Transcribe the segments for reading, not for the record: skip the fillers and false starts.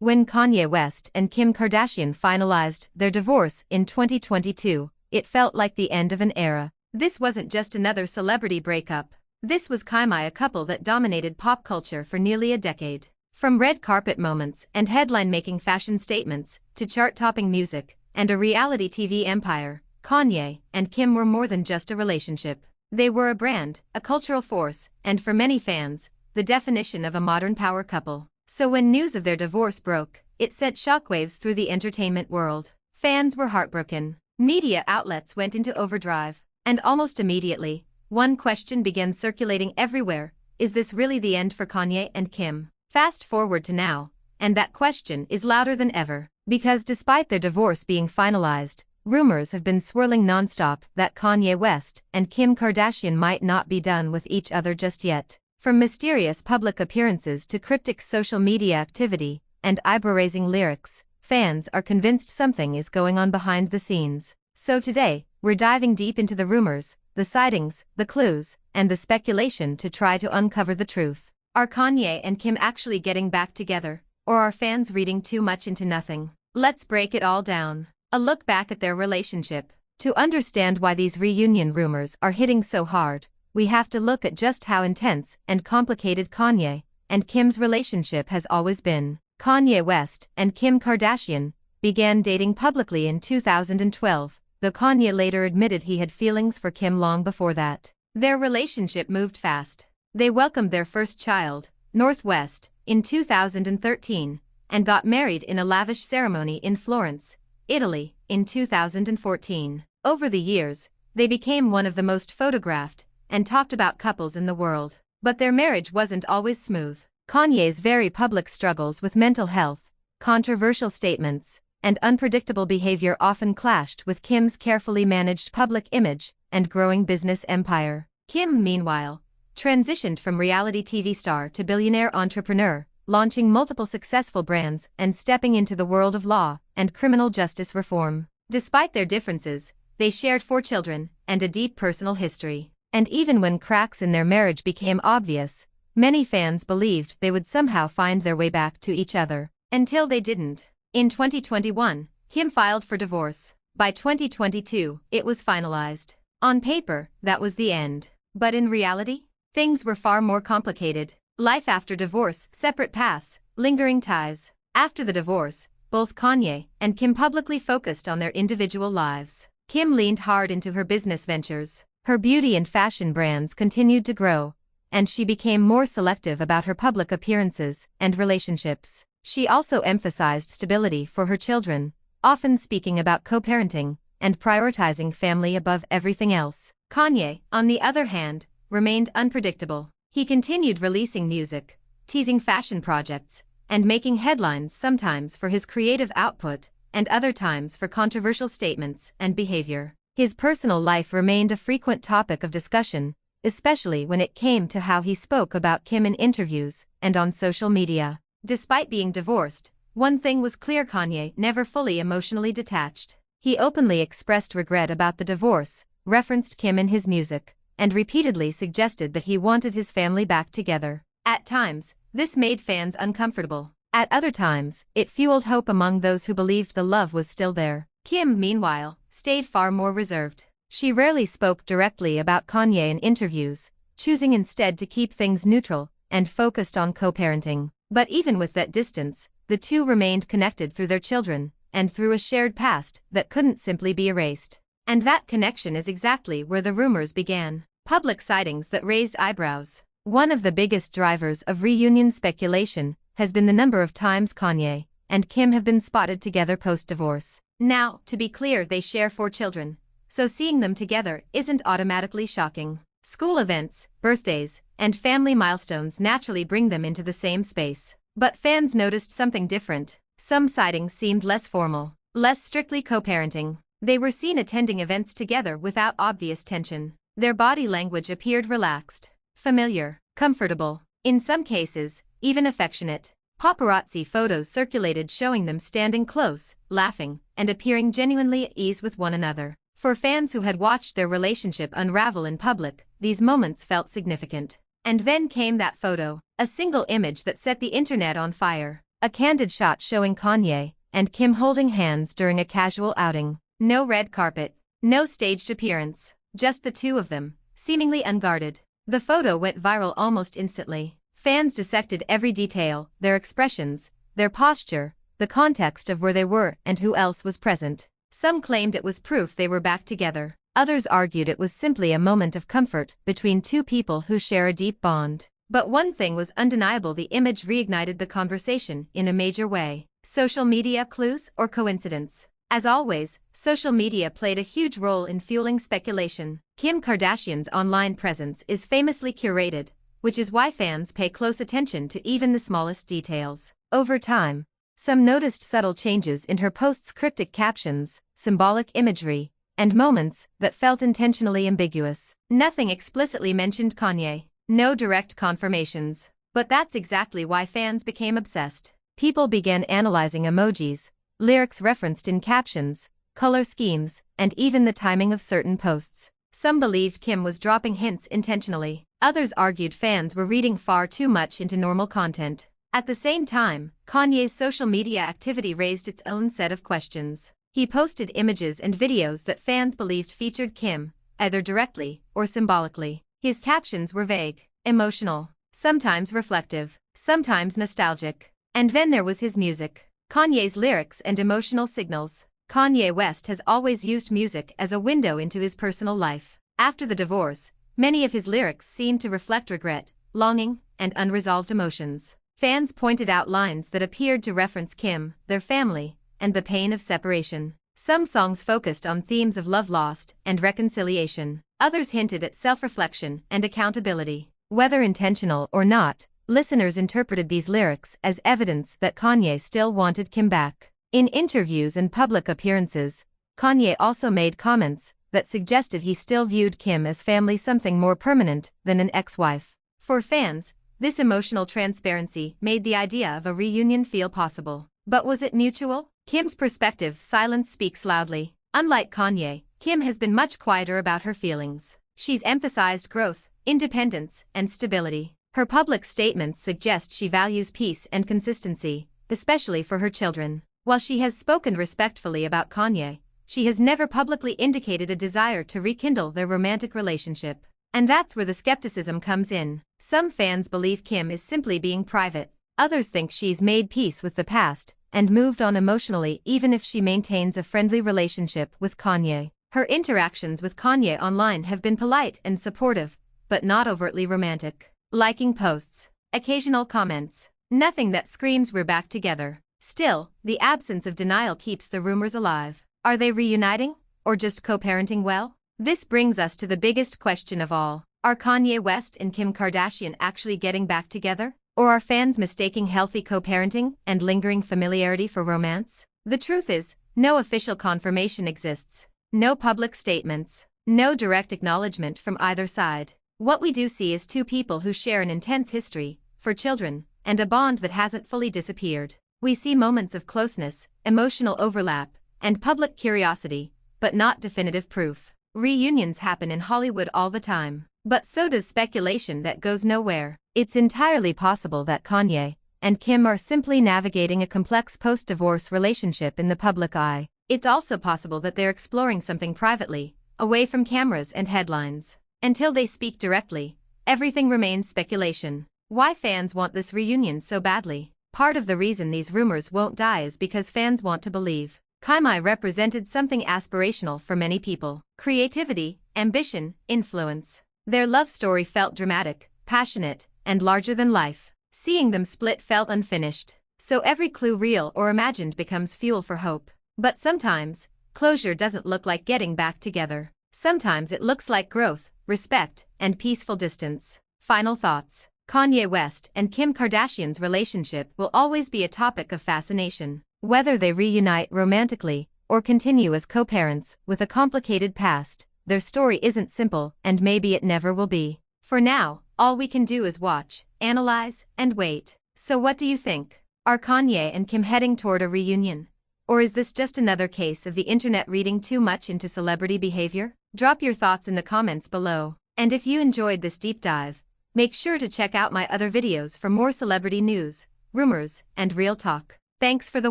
When Kanye West and Kim Kardashian finalized their divorce in 2022, it felt like the end of an era. This wasn't just another celebrity breakup. This was kimye, a couple that dominated pop culture for nearly a decade. From red carpet moments and headline-making fashion statements, to chart-topping music, and a reality TV empire, Kanye and Kim were more than just a relationship. They were a brand, a cultural force, and for many fans, the definition of a modern power couple. So when news of their divorce broke, it sent shockwaves through the entertainment world. Fans were heartbroken. Media outlets went into overdrive. And almost immediately, one question began circulating everywhere: is this really the end for Kanye and Kim? Fast forward to now, and that question is louder than ever. Because despite their divorce being finalized, rumors have been swirling nonstop that Kanye West and Kim Kardashian might not be done with each other just yet. From mysterious public appearances to cryptic social media activity and eyebrow-raising lyrics, fans are convinced something is going on behind the scenes. So today, we're diving deep into the rumors, the sightings, the clues, and the speculation to try to uncover the truth. Are Kanye and Kim actually getting back together, or are fans reading too much into nothing? Let's break it all down. A look back at their relationship. To understand why these reunion rumors are hitting so hard, we have to look at just how intense and complicated Kanye and Kim's relationship has always been. Kanye West and Kim Kardashian began dating publicly in 2012, though Kanye later admitted he had feelings for Kim long before that. Their relationship moved fast. They welcomed their first child, Northwest, in 2013, and got married in a lavish ceremony in Florence, Italy, in 2014. Over the years, they became one of the most photographed and talked about couples in the world. But their marriage wasn't always smooth. Kanye's very public struggles with mental health, controversial statements, and unpredictable behavior often clashed with Kim's carefully managed public image and growing business empire. Kim, meanwhile, transitioned from reality TV star to billionaire entrepreneur, launching multiple successful brands and stepping into the world of law and criminal justice reform. Despite their differences, they shared 4 children and a deep personal history. And even when cracks in their marriage became obvious, many fans believed they would somehow find their way back to each other. Until they didn't. In 2021, Kim filed for divorce. By 2022, it was finalized. On paper, that was the end. But in reality, things were far more complicated. Life after divorce, separate paths, lingering ties. After the divorce, both Kanye and Kim publicly focused on their individual lives. Kim leaned hard into her business ventures. Her beauty and fashion brands continued to grow, and she became more selective about her public appearances and relationships. She also emphasized stability for her children, often speaking about co-parenting and prioritizing family above everything else. Kanye, on the other hand, remained unpredictable. He continued releasing music, teasing fashion projects, and making headlines sometimes for his creative output and other times for controversial statements and behavior. His personal life remained a frequent topic of discussion, especially when it came to how he spoke about Kim in interviews and on social media. Despite being divorced, one thing was clear: Kanye never fully emotionally detached. He openly expressed regret about the divorce, referenced Kim in his music, and repeatedly suggested that he wanted his family back together. At times, this made fans uncomfortable. At other times, it fueled hope among those who believed the love was still there. Kim, meanwhile, stayed far more reserved. She rarely spoke directly about Kanye in interviews, choosing instead to keep things neutral and focused on co-parenting. But even with that distance, the two remained connected through their children and through a shared past that couldn't simply be erased. And that connection is exactly where the rumors began. Public sightings that raised eyebrows. One of the biggest drivers of reunion speculation has been the number of times Kanye and Kim have been spotted together post-divorce. Now, to be clear, they share 4 children, so seeing them together isn't automatically shocking. School events, birthdays, and family milestones naturally bring them into the same space. But fans noticed something different. Some sightings seemed less formal, less strictly co-parenting. They were seen attending events together without obvious tension. Their body language appeared relaxed, familiar, comfortable, in some cases, even affectionate. Paparazzi photos circulated showing them standing close, laughing, and appearing genuinely at ease with one another. For fans who had watched their relationship unravel in public, these moments felt significant. And then came that photo, a single image that set the internet on fire. A candid shot showing Kanye and Kim holding hands during a casual outing. No red carpet, no staged appearance, just the two of them, seemingly unguarded. The photo went viral almost instantly. Fans dissected every detail, their expressions, their posture, the context of where they were and who else was present. Some claimed it was proof they were back together. Others argued it was simply a moment of comfort between two people who share a deep bond. But one thing was undeniable: the image reignited the conversation in a major way. Social media clues or coincidence? As always, social media played a huge role in fueling speculation. Kim Kardashian's online presence is famously curated, which is why fans pay close attention to even the smallest details. Over time, some noticed subtle changes in her posts, cryptic captions, symbolic imagery, and moments that felt intentionally ambiguous. Nothing explicitly mentioned Kanye. No direct confirmations. But that's exactly why fans became obsessed. People began analyzing emojis, lyrics referenced in captions, color schemes, and even the timing of certain posts. Some believed Kim was dropping hints intentionally. Others argued fans were reading far too much into normal content. At the same time, Kanye's social media activity raised its own set of questions. He posted images and videos that fans believed featured Kim, either directly or symbolically. His captions were vague, emotional, sometimes reflective, sometimes nostalgic. And then there was his music. Kanye's lyrics and emotional signals. Kanye West has always used music as a window into his personal life. After the divorce, many of his lyrics seemed to reflect regret, longing, and unresolved emotions. Fans pointed out lines that appeared to reference Kim, their family, and the pain of separation. Some songs focused on themes of love lost and reconciliation. Others hinted at self-reflection and accountability. Whether intentional or not, listeners interpreted these lyrics as evidence that Kanye still wanted Kim back. In interviews and public appearances, Kanye also made comments that suggested he still viewed Kim as family, something more permanent than an ex-wife. For fans, this emotional transparency made the idea of a reunion feel possible. But was it mutual? Kim's perspective: silence speaks loudly. Unlike Kanye, Kim has been much quieter about her feelings. She's emphasized growth, independence, and stability. Her public statements suggest she values peace and consistency, especially for her children. While she has spoken respectfully about Kanye, she has never publicly indicated a desire to rekindle their romantic relationship. And that's where the skepticism comes in. Some fans believe Kim is simply being private. Others think she's made peace with the past and moved on emotionally, even if she maintains a friendly relationship with Kanye. Her interactions with Kanye online have been polite and supportive, but not overtly romantic. Liking posts, occasional comments, nothing that screams we're back together. Still, the absence of denial keeps the rumors alive. Are they reuniting, or just co-parenting well? This brings us to the biggest question of all. Are Kanye West and Kim Kardashian actually getting back together? Or are fans mistaking healthy co-parenting and lingering familiarity for romance? The truth is, no official confirmation exists. No public statements. No direct acknowledgement from either side. What we do see is two people who share an intense history, for children, and a bond that hasn't fully disappeared. We see moments of closeness, emotional overlap, and public curiosity, but not definitive proof. Reunions happen in Hollywood all the time. But so does speculation that goes nowhere. It's entirely possible that Kanye and Kim are simply navigating a complex post-divorce relationship in the public eye. It's also possible that they're exploring something privately, away from cameras and headlines. Until they speak directly, everything remains speculation. Why fans want this reunion so badly? Part of the reason these rumors won't die is because fans want to believe. Kanye represented something aspirational for many people: creativity, ambition, influence. Their love story felt dramatic, passionate, and larger than life. Seeing them split felt unfinished. So every clue, real or imagined, becomes fuel for hope. But sometimes, closure doesn't look like getting back together. Sometimes it looks like growth, respect, and peaceful distance. Final thoughts. Kanye West and Kim Kardashian's relationship will always be a topic of fascination. Whether they reunite romantically or continue as co-parents with a complicated past, their story isn't simple, and maybe it never will be. For now, all we can do is watch, analyze, and wait. So what do you think? Are Kanye and Kim heading toward a reunion? Or is this just another case of the internet reading too much into celebrity behavior? Drop your thoughts in the comments below. And if you enjoyed this deep dive, make sure to check out my other videos for more celebrity news, rumors, and real talk. Thanks for the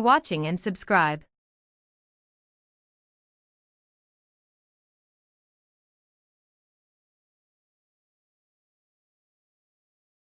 watching and subscribe.